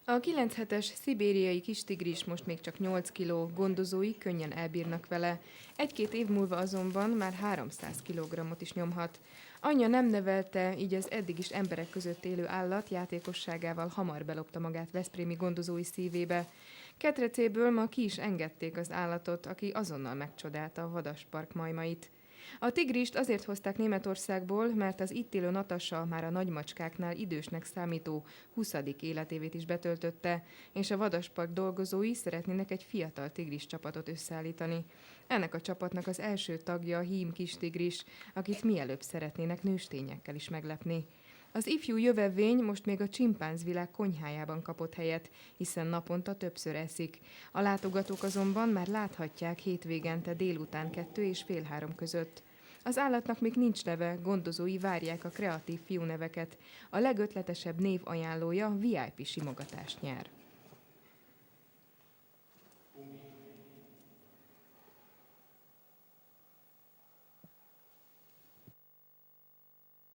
A 9 hetes szibériai kistigris most még csak 8 kiló, gondozói könnyen elbírnak vele. Egy-két év múlva azonban már 300 kilogrammot is nyomhat. Anyja nem nevelte, így az eddig is emberek között élő állat játékosságával hamar belopta magát veszprémi gondozói szívébe. Ketrecéből ma ki is engedték az állatot, aki azonnal megcsodálta a vadaspark majmait. A tigrist azért hozták Németországból, mert az itt élő Natasa már a nagymacskáknál idősnek számító 20. életévét is betöltötte, és a vadaspark dolgozói szeretnének egy fiatal tigris csapatot összeállítani. Ennek a csapatnak az első tagja a hím kis tigris, akit mielőbb szeretnének nőstényekkel is meglepni. Az ifjú jövevvény most még a csimpánzvilág konyhájában kapott helyet, hiszen naponta többször eszik. A látogatók azonban már láthatják hétvégente délután 2 és fél 3 között. Az állatnak még nincs neve, gondozói várják a kreatív fiúneveket. A legötletesebb név ajánlója VIP simogatást nyer.